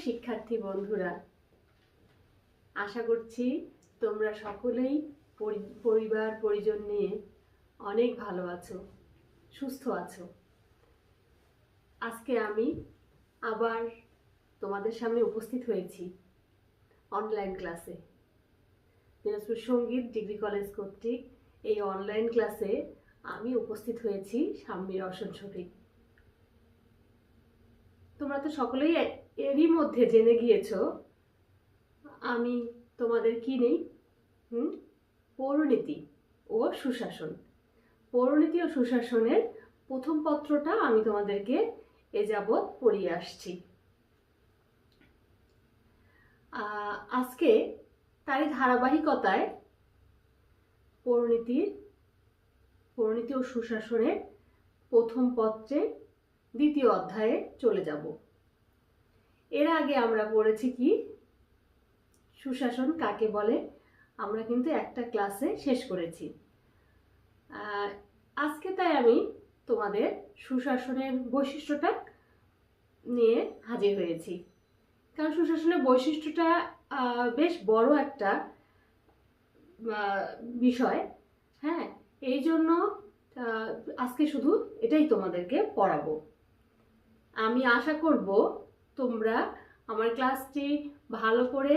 শিক্ষার্থী বন্ধুরা, আশা করছি তোমরা সকলেই পরিবার পরিজন নিয়ে অনেক ভালো আছো, সুস্থ আছো। আজকে আমি আবার তোমাদের সামনে উপস্থিত হয়েছি অনলাইন ক্লাসে। দিনাজপুর সঙ্গীত ডিগ্রি কলেজ কর্তৃক এই অনলাইন ক্লাসে আমি উপস্থিত হয়েছি সাম্যী রওশন শফিক। তোমরা তো সকলেই এরই মধ্যে জেনে গিয়েছো আমি তোমাদের কি নেই পৌরনীতি ও সুশাসন। পৌরনীতি ও সুশাসনের প্রথম পত্রটা আমি তোমাদেরকে এ যাবৎ পড়িয়ে আসছি। আজকে তারই ধারাবাহিকতায় পৌরনীতি ও সুশাসনের প্রথম পত্রে দ্বিতীয় অধ্যায়ে চলে যাব। এর আগে আমরা পড়েছি কি সুশাসন কাকে বলে, আমরা কিন্তু একটা ক্লাসে শেষ করেছি। আজকে তাই আমি তোমাদের সুশাসনের বৈশিষ্ট্যটা নিয়ে হাজির হয়েছি, কারণ সুশাসনের বৈশিষ্ট্যটা বেশ বড় একটা বিষয়। হ্যাঁ, এই জন্য আজকে শুধু এটাই তোমাদেরকে পড়াবো। আমি আশা করব তোমরা আমার ক্লাসটি ভালো করে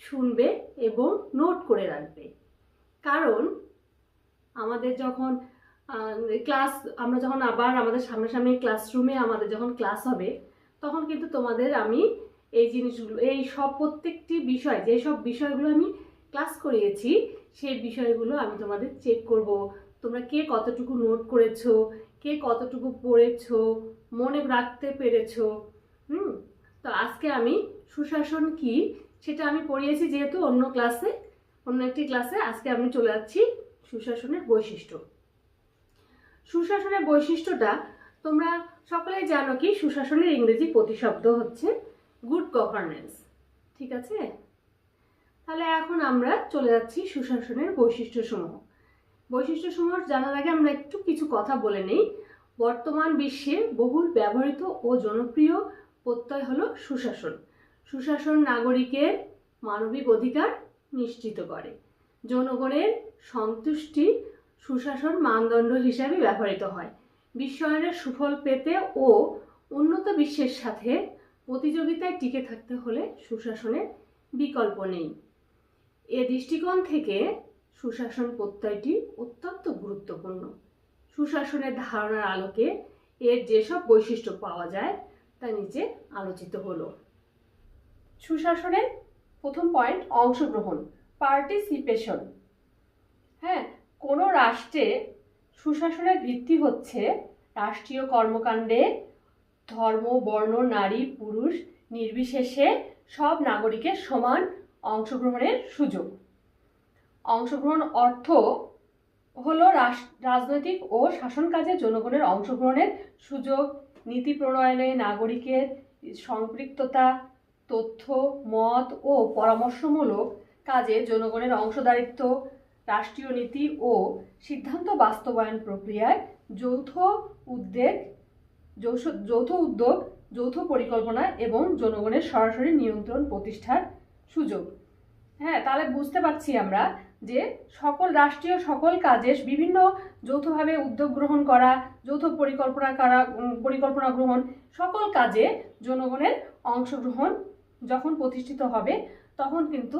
শুনবে এবং নোট করে রাখবে, কারণ আমাদের যখন আমরা যখন আবার আমাদের সামনাসামনি ক্লাসরুমে আমাদের যখন ক্লাস হবে, তখন কিন্তু তোমাদের আমি এই জিনিসগুলো, এই সব প্রত্যেকটি বিষয়, যেসব বিষয়গুলো আমি ক্লাস করিয়েছি সেই বিষয়গুলো আমি তোমাদের চেক করব। তোমরা কে কতটুকু নোট করেছো, কে কতটুকু পড়েছো, মনে রাখতে পেরেছো। তো আজকে আমি সুশাসন কি সেটা আমি পড়িয়েছি যেহেতু অন্য একটি ক্লাসে, আজকে আমি চলে যাচ্ছি সুশাসনের বৈশিষ্ট্য। সুশাসনের বৈশিষ্ট্যটা তোমরা সকলেই জানো কি সুশাসনের ইংরেজি প্রতিশব্দ হচ্ছে গুড গভর্নেন্স। ঠিক আছে, তাহলে এখন আমরা চলে যাচ্ছি সুশাসনের বৈশিষ্ট্যসমূহ জানার আগে আমরা একটু কিছু কথা বলে নেই। বর্তমান বিশ্বে বহুল ব্যবহৃত ও জনপ্রিয় প্রত্যয় হলো সুশাসন। সুশাসন নাগরিকের মানবিক অধিকার নিশ্চিত করে। জনগণের সন্তুষ্টি সুশাসন মানদণ্ড হিসাবে ব্যবহৃত হয়। বিশ্বায়নের সুফল পেতে ও উন্নত বিশ্বের সাথে প্রতিযোগিতায় টিকে থাকতে হলে সুশাসনের বিকল্প নেই। এ দৃষ্টিকোণ থেকে সুশাসন প্রত্যয়টি অত্যন্ত গুরুত্বপূর্ণ। সুশাসনের ধারণার আলোকে এর যেসব বৈশিষ্ট্য পাওয়া যায় তা নিচে আলোচিত হলো। সুশাসনের প্রথম পয়েন্ট অংশগ্রহণ, পার্টিসিপেশন। হ্যাঁ, কোনো রাষ্ট্রে সুশাসনের ভিত্তি হচ্ছে রাষ্ট্রীয় কর্মকাণ্ডে ধর্ম, বর্ণ, নারী, পুরুষ নির্বিশেষে সব নাগরিকের সমান অংশগ্রহণের সুযোগ। অংশগ্রহণ অর্থ হলো রাজনৈতিক ও শাসন কাজে জনগণের অংশগ্রহণের সুযোগ, নীতি প্রণয়নে নাগরিকের সম্পৃক্ততা, তথ্য, মত ও পরামর্শমূলক কাজে জনগণের অংশদারিত্ব, রাষ্ট্রীয় নীতি ও সিদ্ধান্ত বাস্তবায়ন প্রক্রিয়ায় যৌথ উদ্যোগ, যৌথ পরিকল্পনা এবং জনগণের সরাসরি নিয়ন্ত্রণ প্রতিষ্ঠার সুযোগ। হ্যাঁ, তাহলে বুঝতে পারছি আমরা যে রাষ্ট্রীয় সকল কাজে বিভিন্ন যৌথভাবে উদ্যোগ গ্রহণ করা, যৌথ পরিকল্পনা গ্রহণ, সকল কাজে জনগণের অংশগ্রহণ যখন প্রতিষ্ঠিত হবে, তখন কিন্তু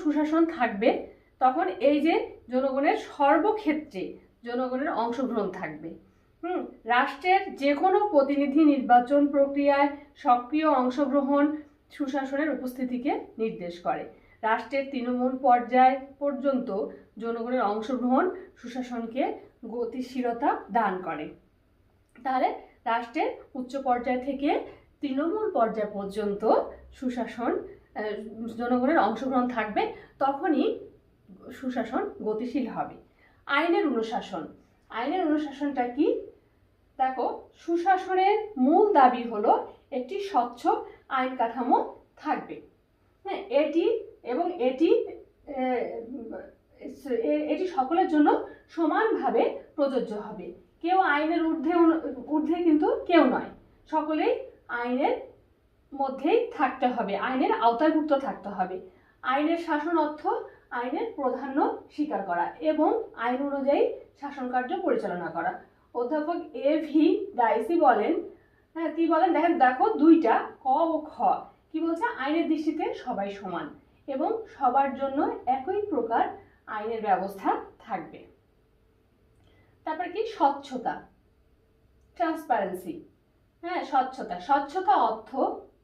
সুশাসন থাকবে, তখন এই যে জনগণের সর্বক্ষেত্রে জনগণের অংশগ্রহণ থাকবে। রাষ্ট্রের যে কোনো প্রতিনিধি নির্বাচন প্রক্রিয়ায় সক্রিয় অংশগ্রহণ সুশাসনের উপস্থিতিকে নির্দেশ করে। রাষ্ট্রের তৃণমূল পর্যায় পর্যন্ত জনগণের অংশগ্রহণ সুশাসনকে গতিশীলতা দান করে। তাহলে রাষ্ট্রের উচ্চ পর্যায় থেকে তৃণমূল পর্যায় পর্যন্ত জনগণের অংশগ্রহণ থাকবে, তখনই সুশাসন গতিশীল হবে। আইনের অনুশাসনটা কি? দেখো, সুশাসনের মূল দাবি হলো একটি স্বচ্ছ আইন কাঠামো থাকবে। হ্যাঁ, এটি সকলের জন্য সমানভাবে প্রযোজ্য হবে। কেউ আইনের ঊর্ধ্বে কিন্তু কেউ নয়, সকলেই আইনের মধ্যেই থাকতে হবে, আইনের আওতাভুক্ত থাকতে হবে। আইনের শাসন অর্থ আইনের প্রাধান্য স্বীকার করা এবং আইন অনুযায়ী শাসন কার্য পরিচালনা করা। অধ্যাপক A.V. ডাইসি বলেন, হ্যাঁ কি বলেন দেখেন, দেখো দুইটা ক ও খ কি বলছে, আইনের দৃষ্টিতে সবাই সমান এবং সবার জন্য একই প্রকার আইনের ব্যবস্থা থাকবে। তারপর কি স্বচ্ছতা, ট্রান্সপারেন্সি। হ্যাঁ স্বচ্ছতা, স্বচ্ছতা অর্থ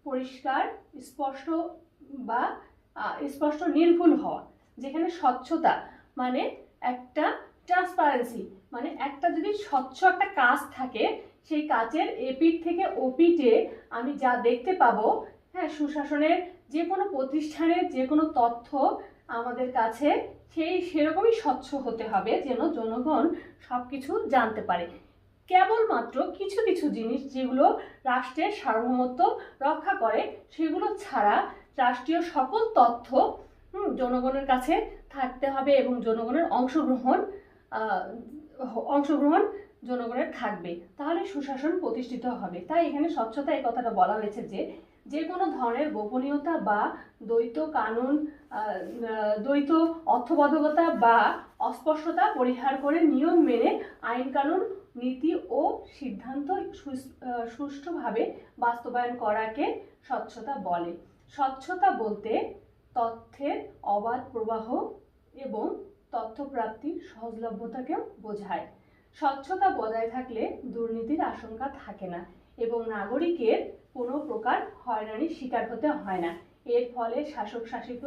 পরিষ্কার, স্পষ্ট বা স্পষ্ট নির্ভুল হওয়া। যেখানে স্বচ্ছতা মানে একটা ট্রান্সপারেন্সি, মানে একটা যদি স্বচ্ছ একটা কাজ থাকে, সেই কাজের এপিঠ থেকে ওপিঠে আমি যা দেখতে পাবো, হ্যাঁ সুশাসনের যে কোনো প্রতিষ্ঠানের যে কোনো তথ্য আমাদের কাছে সেরকমই স্বচ্ছ হতে হবে, যেন জনগণ সব কিছু জানতে পারে। কেবলমাত্র কিছু কিছু জিনিস যেগুলো রাষ্ট্রের সার্বভৌমত্ব রক্ষা করে, সেগুলো ছাড়া রাষ্ট্রীয় সকল তথ্য জনগণের কাছে থাকতে হবে এবং জনগণের অংশগ্রহণ জনগণের থাকবে, তাহলে সুশাসন প্রতিষ্ঠিত হবে। তাই এখানে স্বচ্ছতা এই কথাটা বলা হয়েছে যে কোনো ধরনের গোপনীয়তা বা দ্বৈত অর্থবদ্ধতা বা অস্পষ্টতা পরিহার করে নিয়ম মেনে আইন কানুন নীতি ও সিদ্ধান্ত সুষ্ঠুভাবে বাস্তবায়ন করাকে স্বচ্ছতা বলে। স্বচ্ছতা বলতে তথ্যের অবাধ প্রবাহ এবং তথ্য প্রাপ্তির সহজলভ্যতাকেও বোঝায়। স্বচ্ছতা বজায় থাকলে দুর্নীতির আশঙ্কা থাকে না এবং নাগরিকের কোনো প্রকার হয়রানির শিকার হতে হয় না। এর ফলে শাসক শাসিত,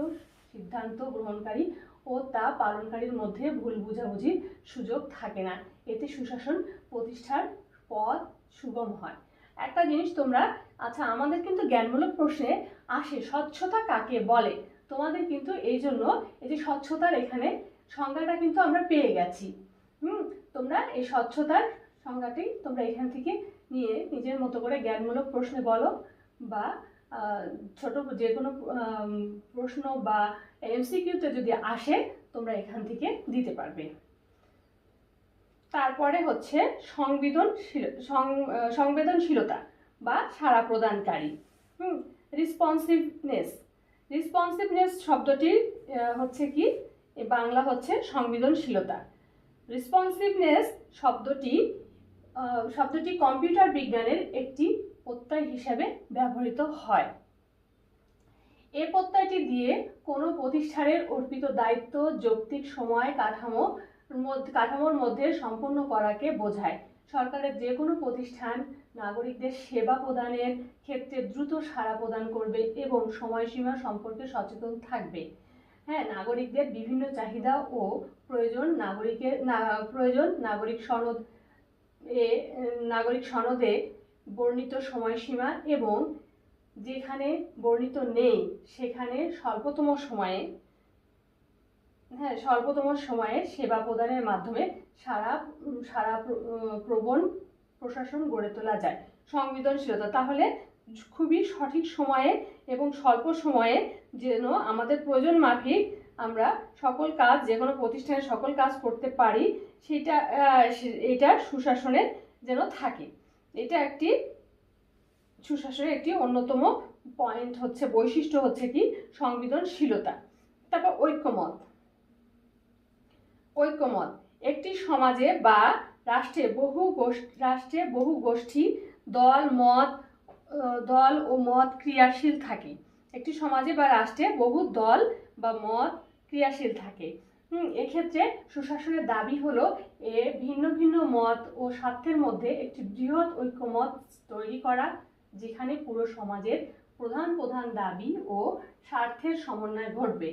সিদ্ধান্ত গ্রহণকারী ও তা পালনকারীর মধ্যে ভুল বোঝাবুঝির সুযোগ থাকে না। এতে সুশাসন প্রতিষ্ঠার পথ সুগম হয়। একটা জিনিস তোমরা, আচ্ছা আমাদের কিন্তু জ্ঞানমূলক প্রশ্নে আসে স্বচ্ছতা কাকে বলে, তোমাদের কিন্তু এই জন্য এই যে স্বচ্ছতার এখানে সংজ্ঞাটা কিন্তু আমরা পেয়ে গেছি। তোমরা এই স্বচ্ছতার সংজ্ঞাটি তোমরা এখান থেকে নিয়ে নিজের মতো করে জ্ঞানমূলক প্রশ্নে বলো বা ছোট যে কোনো প্রশ্ন বা এমসিকিউতে যদি আসে তোমরা এখান থেকে দিতে পারবে। তারপরে হচ্ছে সংবেদনশীলতা বা সাড়া প্রদানকারী। রেসপন্সিভনেস শব্দটির হচ্ছে কি বাংলা হচ্ছে সংবেদনশীলতা। রেসপন্সিভনেস শব্দটি কম্পিউটার বিজ্ঞানের একটি প্রত্যয় হিসেবে ব্যবহৃত হয়। এই প্রত্যয়টি দিয়ে কোনো প্রতিষ্ঠানের অর্পিত দায়িত্ব যৌক্তিক সময় কাঠামোর মধ্যে সম্পন্ন করাকে বোঝায়। সরকারের যে কোনো প্রতিষ্ঠান নাগরিকদের সেবা প্রদানের ক্ষেত্রে দ্রুত সাড়া প্রদান করবে এবং সময়সীমা সম্পর্কে সচেতন থাকবে। হ্যাঁ নাগরিকদের বিভিন্ন চাহিদা ও প্রয়োজন নাগরিক সনদে বর্ণিত সময়সীমা এবং যেখানে বর্ণিত নেই সেখানে স্বল্পতম সময়ে সেবা প্রদানের মাধ্যমে সারা প্রবণ প্রশাসন গড়ে তোলা যায়। সংবেদনশীলতা তাহলে খুবই সঠিক সময়ে এবং স্বল্প সময়ে যেন আমাদের প্রয়োজন মাফিক আমরা সকল কাজ যে কোনো প্রতিষ্ঠানের সকল কাজ করতে পারি, এটা সুশাসনের যেন থাকে। এটা একটি সুশাসনের একটি অন্যতম পয়েন্ট হচ্ছে, বৈশিষ্ট্য হচ্ছে কি সংবেদনশীলতা। তারপর ঐক্যমত একটি সমাজে বা রাষ্ট্রে বহু গোষ্ঠী দল ও মত ক্রিয়াশীল থাকে। একটি সমাজে বা রাষ্ট্রে বহু দল বা মত ক্রিয়াশীল থাকে। এক্ষেত্রে সুশাসনের দাবি হলো ভিন্ন ভিন্ন মত ও স্বার্থের মধ্যে একটি বৃহৎ ঐক্যমত তৈরি করা, যেখানে পুরো সমাজের প্রধান দাবি ও স্বার্থের সমন্বয় ঘটবে।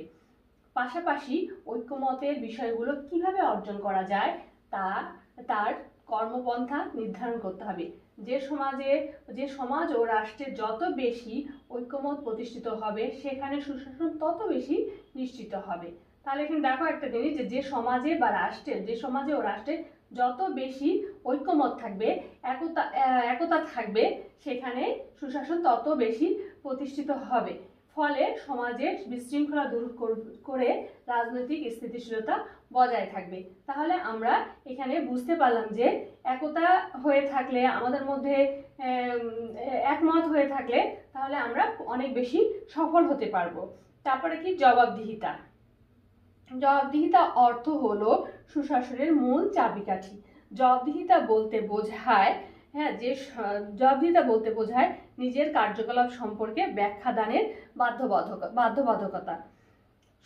পাশাপাশি ঐক্যমতের বিষয়গুলো কিভাবে অর্জন করা যায় তার কর্মপন্থা নির্ধারণ করতে হবে। যে সমাজ ও রাষ্ট্রে যত বেশি ঐক্যমত প্রতিষ্ঠিত হবে সেখানে সুশাসন তত বেশি নিশ্চিত হবে। তাহলে এখানে দেখো একটা জিনিস, যে সমাজে ও রাষ্ট্রে যত বেশি ঐক্যমত থাকবে, একতা থাকবে, সেখানে সুশাসন তত বেশি প্রতিষ্ঠিত হবে। ফলে সমাজে বিশৃঙ্খলা দূর করে রাজনৈতিক স্থিতিশীলতা বজায় থাকবে। তাহলে আমরা এখানে বুঝতে পারলাম যে একতা হয়ে থাকলে, আমাদের মধ্যে একমত হয়ে থাকলে তাহলে আমরা অনেক বেশি সফল হতে পারবো। তারপরে কি জবাবদিহিতা। জবাবদিহিতা অর্থ হলো সুশাসনের মূল চাবিকাঠি। জবাবদিহিতা বলতে বোঝায় জবাবদিহিতা বলতে বোঝায় নিজের কার্যকলাপ সম্পর্কে ব্যাখ্যা দানের বাধ্যবাধকতা।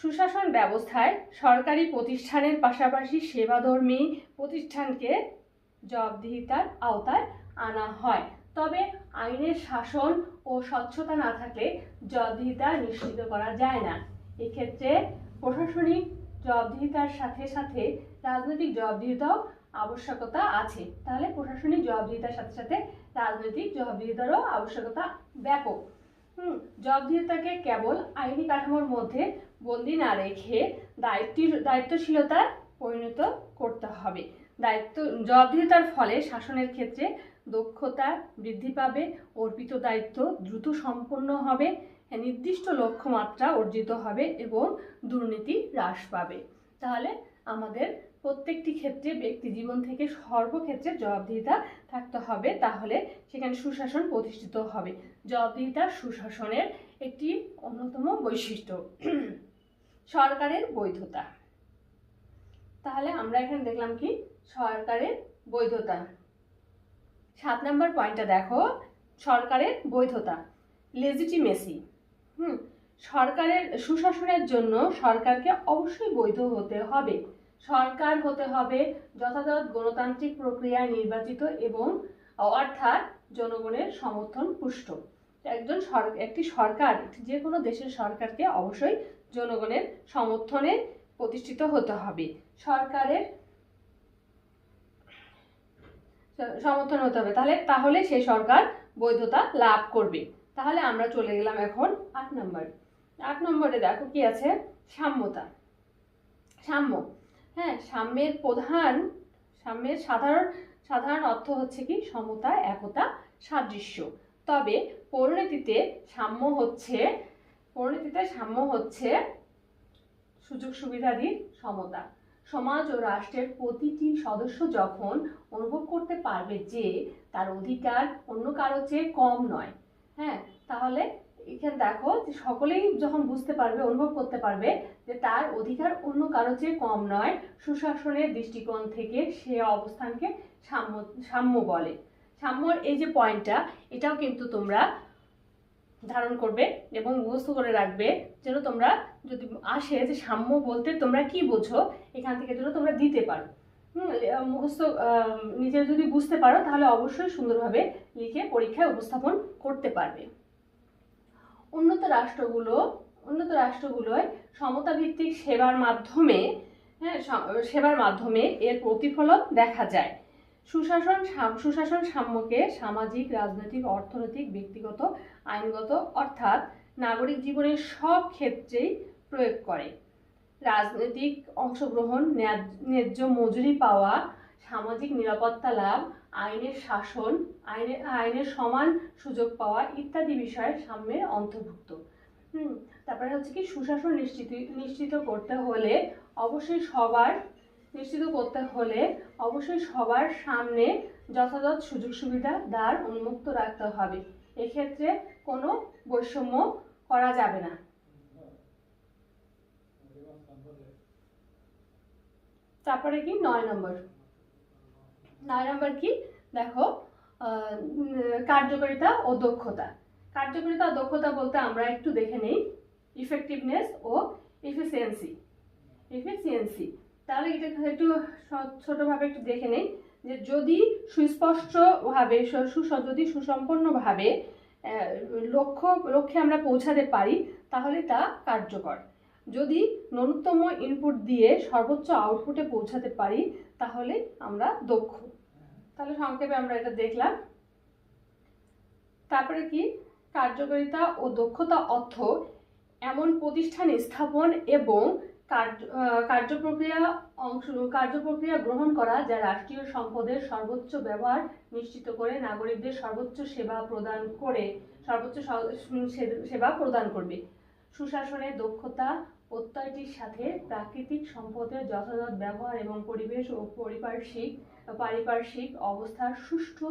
সুশাসন ব্যবস্থায় সরকারি প্রতিষ্ঠানের পাশাপাশি সেবাধর্মী প্রতিষ্ঠানকে জবাবদিহিতার আওতায় আনা হয়। তবে আইনের শাসন ও স্বচ্ছতা না থাকলে জবাবদিহিতা নিশ্চিত করা যায় না। এক্ষেত্রে প্রশাসনিক জবাবদিহিতার সাথে সাথে রাজনৈতিক জবাবদিহিতাও আবশ্যকতা আছে। তাহলে প্রশাসনিক জবাবদিহিতার সাথে সাথে রাজনৈতিক জবাবদিহিতারও আবশ্যকতা ব্যাপক। জবাবদিহিতাকে কেবল আইনি কাঠামোর মধ্যে বন্দি না রেখে দায়িত্বশীলতায় পরিণত করতে হবে। জবাবদিহিতার ফলে শাসনের ক্ষেত্রে দক্ষতা বৃদ্ধি পাবে, অর্পিত দায়িত্ব দ্রুত সম্পন্ন হবে, নির্দিষ্ট লক্ষ্যমাত্রা অর্জিত হবে এবং দুর্নীতি হ্রাস পাবে। তাহলে আমাদের প্রত্যেকটি ক্ষেত্রে, ব্যক্তি জীবন থেকে সর্বক্ষেত্রে জবাবদিহিতা থাকতে হবে, তাহলে সেখানে সুশাসন প্রতিষ্ঠিত হবে। জবাবদিহিতা সুশাসনের একটি অন্যতম বৈশিষ্ট্য। সরকারের বৈধতা। তাহলে আমরা এখানে দেখলাম কি সরকারের বৈধতা। 7 নম্বর পয়েন্টটা দেখো, সরকারের বৈধতা, লেজিটিমেসি। সরকারের সুশাসনের জন্য সরকারকে অবশ্যই বৈধ হতে হবে। সরকার হতে হবে যথাযথ গণতান্ত্রিক প্রক্রিয়ায় নির্বাচিত এবং অর্থাৎ জনগণের সমর্থন পুষ্ট। একটি সরকার, যে কোনো দেশের সরকারকে অবশ্যই জনগণের সমর্থনে প্রতিষ্ঠিত হতে হবে। সরকারের সমর্থন হতে হবে, তাহলে সেই সরকার বৈধতা লাভ করবে। তাহলে আমরা চলে গেলাম এখন 8 নম্বর। 8 নম্বরে দেখো কি আছে, সাম্যতা। সাম্য, সাম্যের সাধারণ অর্থ হচ্ছে কি সমতা, একতা, সাদৃশ্য। তবে পরিণতিতে সাম্য হচ্ছে সুযোগ সুবিধাদির সমতা। সমাজ ও রাষ্ট্রের প্রতিটি সদস্য যখন অনুভব করতে পারবে যে তার অধিকার অন্য কারো চেয়ে কম নয়, তাহলে এখানে দেখো যে সকলেই যখন বুঝতে পারবে, অনুভব করতে পারবে যে তার অধিকার অন্য কারো চেয়ে কম নয়, সুশাসনের দৃষ্টিকোণ থেকে সে অবস্থানকে সাম্য বলে। সাম্যর এই যে পয়েন্টটা, এটাও কিন্তু তোমরা ধারণ করবে এবং মুখস্থ করে রাখবে, যেন তোমরা যদি আসে যে সাম্য বলতে তোমরা কি বোঝো, এখান থেকে যেন তোমরা দিতে পারো। মুখস্থ নিজে যদি বুঝতে পারো তাহলে অবশ্যই সুন্দরভাবে লিখে পরীক্ষায় উপস্থাপন করতে পারবে। উন্নত রাষ্ট্রগুলোয় সমতা ভিত্তিক সেবার মাধ্যমে এর প্রতিফলন দেখা যায়। সুশাসন সাম্যকে সামাজিক, রাজনৈতিক, অর্থনৈতিক, ব্যক্তিগত, আইনগত অর্থাৎ নাগরিক জীবনের সব ক্ষেত্রেই প্রয়োগ করে। রাজনৈতিক অংশগ্রহণ, ন্যায্য মজুরি পাওয়া, সামাজিক নিরাপত্তা লাভ, আইনের শাসন, আইনের সমান সুযোগ পাওয়া ইত্যাদি বিষয়ে সাম্যের অন্তর্ভুক্ত। তারপরে হচ্ছে কি সুশাসন নিশ্চিত করতে হলে অবশ্যই সবার সামনে যথাযথ সুযোগ সুবিধা দ্বার উন্মুক্ত রাখতে হবে। এক্ষেত্রে কোনো বৈষম্য করা যাবে না। তারপরে কি 9 নম্বর কি দেখো, কার্যকারিতা ও দক্ষতা। কার্যকারিতা ও দক্ষতা বলতে আমরা একটু দেখে নেই ইফেক্টিভনেস ও এফিসিয়েন্সি। তাহলে এটা একটু ছোটভাবে একটু দেখে নেই যে যদি সুস্পষ্টভাবে, সুসম্পন্নভাবে লক্ষ্যে আমরা পৌঁছাতে পারি তাহলে তা কার্যকর। যদি ন্যূনতম ইনপুট দিয়ে সর্বোচ্চ আউটপুটে পৌঁছাতে পারি তাহলে আমরা দক্ষ। তাহলে সংক্ষেপে আমরা এটা দেখলাম। তারপরে কি কার্যকারিতা ও দক্ষতা অর্থ এমন প্রতিষ্ঠান স্থাপন এবং কার্যপ্রক্রিয়া গ্রহণ করা যা রাষ্ট্রীয় সম্পদের সর্বোচ্চ ব্যবহার নিশ্চিত করে নাগরিকদের সর্বোচ্চ সেবা প্রদান করবে। সুশাসনের দক্ষতা প্রত্যয়টির সাথে প্রাকৃতিক সম্পদের যথাযথ ব্যবহার এবং পরিবেশ ও পারিপার্শ্বিক অবস্থার সুষ্ঠু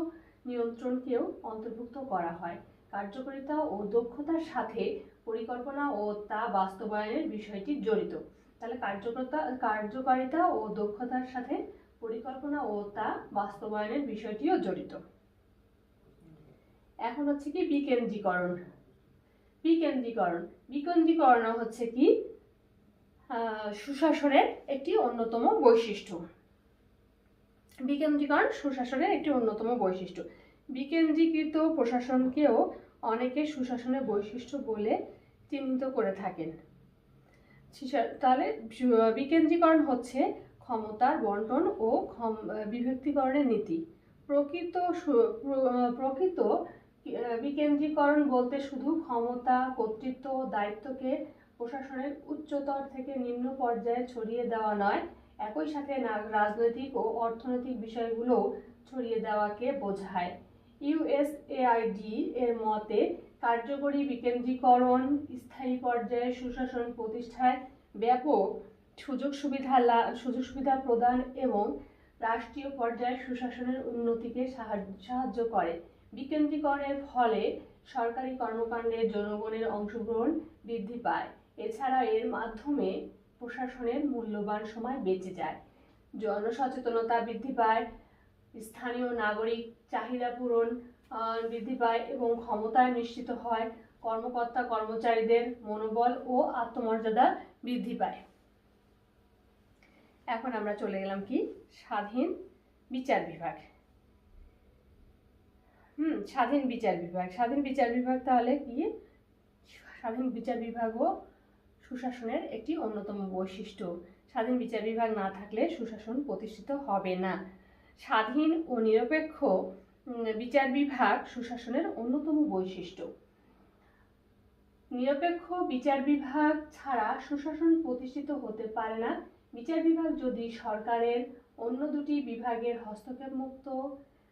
নিয়ন্ত্রণকেও অন্তর্ভুক্ত করা হয়। কার্যকারিতা ও দক্ষতার সাথে পরিকল্পনা ও তা বাস্তবায়নের বিষয়টি জড়িত। তাহলে কার্যকারিতা ও দক্ষতার সাথে পরিকল্পনা ও তা বাস্তবায়নের বিষয়টিও জড়িত। এখন হচ্ছে কি বিকেন্দ্রীকরণ। বিকেন্দ্রীকরণ হচ্ছে কি সুশাসনের একটি অন্যতম বৈশিষ্ট্য। বিকেন্দ্রীকরণ সুশাসনের একটি অন্যতম বৈশিষ্ট্য। বিকেন্দ্রীকৃত প্রশাসনকেও অনেকে সুশাসনের বৈশিষ্ট্য বলে চিহ্নিত করে থাকেন। তাহলে বিকেন্দ্রীকরণ হচ্ছে ক্ষমতার বন্টন ও বিভক্তিকরণের নীতি। প্রকৃত বিকেন্দ্রীকরণ বলতে শুধু ক্ষমতা, কর্তৃত্ব ও দায়িত্বকে প্রশাসনের উচ্চতর থেকে নিম্ন পর্যায়ে ছড়িয়ে দেওয়া নয়, একই সাথে রাজনৈতিক ও অর্থনৈতিক বিষয়গুলো ছড়িয়ে দেওয়াকে বোঝায়। ইউএসএআইডি এর মতে কার্যকরী বিকেন্দ্রীকরণ স্থায়ী পর্যায়ে সুশাসন প্রতিষ্ঠায় ব্যাপক সুযোগ সুবিধা প্রদান এবং রাষ্ট্রীয় পর্যায়ে সুশাসনের উন্নতিকে সাহায্য করে। বিকেন্দ্রীকরণের ফলে সরকারি কর্মকাণ্ডে জনগণের অংশগ্রহণ বৃদ্ধি পায়। এছাড়া এর মাধ্যমে প্রশাসনের মূল্যবান সময় বেঁচে যায়, জনসচেতনতা বৃদ্ধি পায়, স্থানীয় নাগরিক চাহিদা পূরণ বৃদ্ধি পায় এবং ক্ষমতায় নিশ্চিত হয়, কর্মকর্তা কর্মচারীদের মনোবল ও আত্মমর্যাদা বৃদ্ধি পায়। এখন আমরা চলে গেলাম কি স্বাধীন বিচার বিভাগ। স্বাধীন বিচার বিভাগ তাহলে কি? স্বাধীন বিচার বিভাগও সুশাসনের একটি অন্যতম বৈশিষ্ট্য। স্বাধীন বিচার বিভাগ না থাকলে সুশাসন প্রতিষ্ঠিত হবে না। স্বাধীন ও নিরপেক্ষ বিচার বিভাগ সুশাসনের অন্যতম বৈশিষ্ট্য। নিরপেক্ষ বিচার বিভাগ ছাড়া সুশাসন প্রতিষ্ঠিত হতে পারে না। বিচার বিভাগ যদি সরকারের অন্য দুটি বিভাগের হস্তক্ষেপ মুক্ত,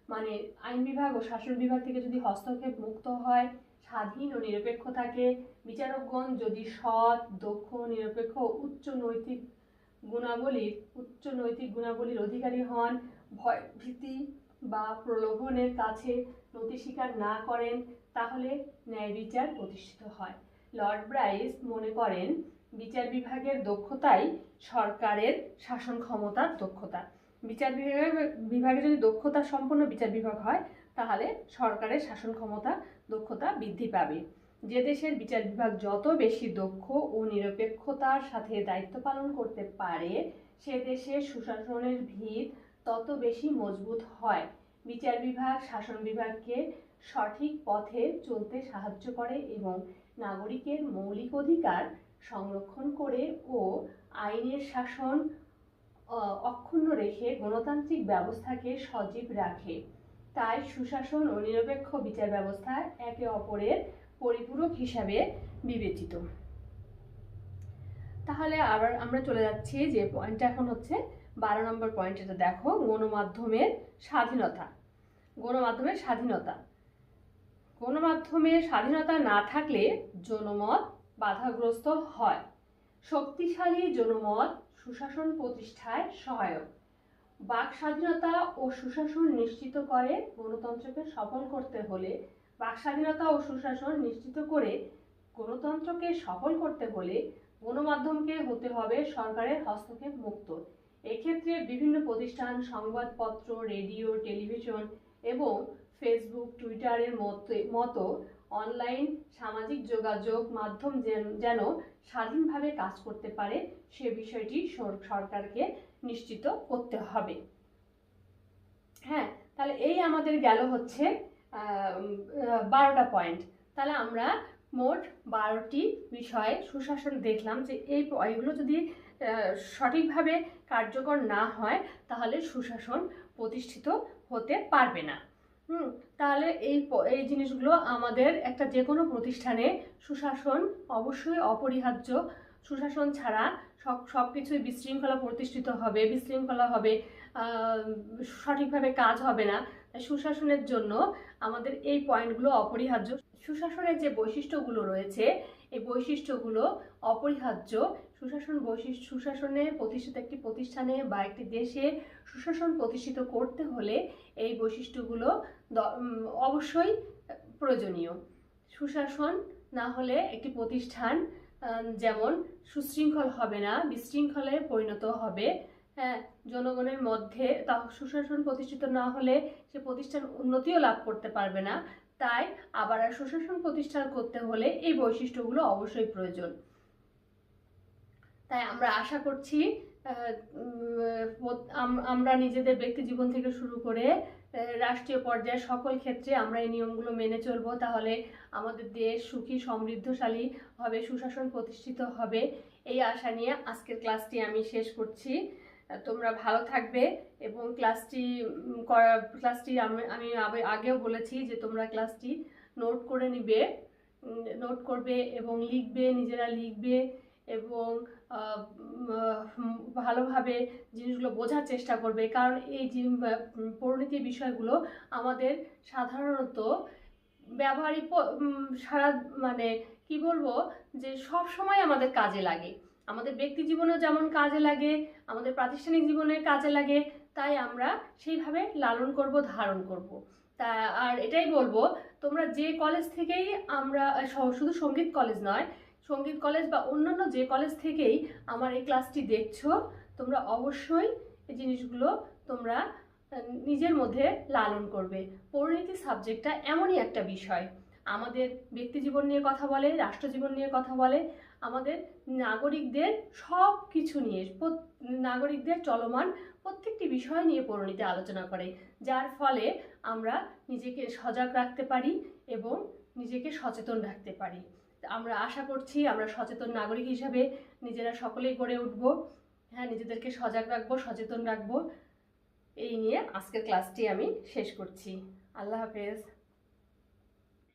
মানে আইন বিভাগ ও শাসন বিভাগ থেকে যদি হস্তক্ষেপ মুক্ত হয়, স্বাধীন ও নিরপেক্ষ থাকে, বিচারকগণ যদি সৎ, দক্ষ, নিরপেক্ষ উচ্চ নৈতিক গুণাবলীর অধিকারী হন, ভয়, ভীতি বা প্রলোভনের কাছে নতি স্বীকার না করেন, তাহলে ন্যায় বিচার প্রতিষ্ঠিত হয়। লর্ড ব্রাইস মনে করেন বিচার বিভাগের দক্ষতাই সরকারের শাসন ক্ষমতার দক্ষতা। বিচার বিভাগে যদি দক্ষতা সম্পন্ন বিচার বিভাগ হয়, তাহলে সরকারের শাসন দক্ষতা বৃদ্ধি পাবে। যে দেশের বিচার বিভাগ যত বেশি দক্ষ ও নিরপেক্ষতার সাথে দায়িত্ব পালন করতে পারে, সে দেশের সুশাসনের ভিত তত বেশি মজবুত হয়। বিচার বিভাগ শাসন বিভাগকে সঠিক পথে চলতে সাহায্য করে এবং নাগরিকের মৌলিক অধিকার সংরক্ষণ করে ও আইনের শাসন অক্ষুণ্ণ রেখে গণতান্ত্রিক ব্যবস্থাকে সজীব রাখে। তাই সুশাসন ও নিরপেক্ষ বিচার ব্যবস্থা একে অপরের পরিপূরক হিসাবে বিবেচিত। তাহলে আবার আমরা চলে যাচ্ছি যে পয়েন্টটা এখন হচ্ছে 12 নম্বর পয়েন্ট। এটা দেখো, গণমাধ্যমের স্বাধীনতা। গণমাধ্যমের স্বাধীনতা না থাকলে জনমত বাধাগ্রস্ত হয়। শক্তিশালী জনমত সুশাসন প্রতিষ্ঠায় সহায়ক। বাক স্বাধীনতা ও সুশাসন নিশ্চিত করে গণতন্ত্রকে সফল করতে হলে গণমাধ্যমকে হতে হবে সরকারের হস্তক্ষেপ মুক্ত। এক্ষেত্রে বিভিন্ন প্রতিষ্ঠান, সংবাদপত্র, রেডিও, টেলিভিশন এবং ফেসবুক, টুইটারের মতো অনলাইন সামাজিক যোগাযোগ মাধ্যম যেন স্বাধীনভাবে কাজ করতে পারে, সে বিষয়টি সরকারকে নিশ্চিত করতে হবে। হ্যাঁ, তাহলে এই আমাদের গেল হচ্ছে 12টা পয়েন্ট। তাহলে আমরা মোট 12টি বিষয়ে সুশাসন দেখলাম যে এগুলো যদি সঠিকভাবে কার্যকর না হয়, তাহলে সুশাসন প্রতিষ্ঠিত হতে পারবে না। তাহলে এই জিনিসগুলো আমাদের একটা যে কোনো প্রতিষ্ঠানে সুশাসন অবশ্যই অপরিহার্য সুশাসন ছাড়া সব কিছুই বিশৃঙ্খলা প্রতিষ্ঠিত হবে, বিশৃঙ্খলা হবে, সঠিকভাবে কাজ হবে না। সুশাসনের জন্য আমাদের এই পয়েন্টগুলো অপরিহার্য। সুশাসনের যে বৈশিষ্ট্যগুলো রয়েছে এই বৈশিষ্ট্যগুলো অপরিহার্য। সুশাসনে প্রতিষ্ঠিত একটি প্রতিষ্ঠানে বা একটি দেশে সুশাসন প্রতিষ্ঠিত করতে হলে এই বৈশিষ্ট্যগুলো অবশ্যই প্রয়োজনীয়। সুশাসন না হলে একটি প্রতিষ্ঠান যেমন সুশৃঙ্খল হবে না, বিশৃঙ্খলে পরিণত হবে। হ্যাঁ, জনগণের মধ্যে তা সুশাসন প্রতিষ্ঠিত না হলে সে প্রতিষ্ঠান উন্নতিও লাভ করতে পারবে না। তাই আবার সুশাসন প্রতিষ্ঠা করতে হলে এই বৈশিষ্ট্যগুলো অবশ্যই প্রয়োজন। তাই আমরা আশা করছি আমরা নিজেদের ব্যক্তি জীবন থেকে শুরু করে রাষ্ট্রীয় পর্যায়ে সকল ক্ষেত্রে আমরা এই নিয়মগুলো মেনে চলবো। তাহলে আমাদের দেশ সুখী সমৃদ্ধশালী হবে, সুশাসন প্রতিষ্ঠিত হবে। এই আশা নিয়ে আজকের ক্লাসটি আমি শেষ করছি। তোমরা ভালো থাকবে এবং ক্লাসটি আমি আগেও বলেছি যে তোমরা ক্লাসটি নোট করে নিবে, নোট করবে এবং লিখবে, নিজেরা লিখবে এবং ভালোভাবে জিনিসগুলো বোঝার চেষ্টা করবে। কারণ এই পরিণতির বিষয়গুলো আমাদের সাধারণত ব্যবহারিক সারা কি বলবো যে সব সময় আমাদের কাজে লাগে। আমাদের ব্যক্তি জীবনেও যেমন কাজে লাগে, আমাদের প্রাতিষ্ঠানিক জীবনে কাজে লাগে। তাই আমরা সেইভাবে লালন করব, ধারণ করব। তা আর এটাই বলবো, তোমরা যে কলেজ থেকেই আমরা শুধু সঙ্গীত কলেজ নয়, সঙ্গীত কলেজ বা অন্যান্য যে কলেজ থেকেই আমার এই ক্লাসটি দেখছো, তোমরা অবশ্যই এই জিনিসগুলো তোমরা নিজের মধ্যে লালন করবে। পরিণতি সাবজেক্টটা এমনই একটা বিষয়, আমাদের ব্যক্তি জীবন নিয়ে কথা বলে, রাষ্ট্রজীবন নিয়ে কথা বলে, আমাদের নাগরিকদের সব কিছু নিয়ে, নাগরিকদের চলমান প্রত্যেকটি বিষয় নিয়ে পরিণতি আলোচনা করে, যার ফলে আমরা নিজেকে সজাগ রাখতে পারি এবং নিজেকে সচেতন রাখতে পারি। আমরা আশা করছি আমরা সচেতন নাগরিক হিসাবে নিজেরা সকলেই গড়ে উঠবো। হ্যাঁ, নিজেদেরকে সজাগ রাখবো, সচেতন রাখবো। এই নিয়ে আজকের ক্লাসটি আমি শেষ করছি। আল্লাহ হাফেজ।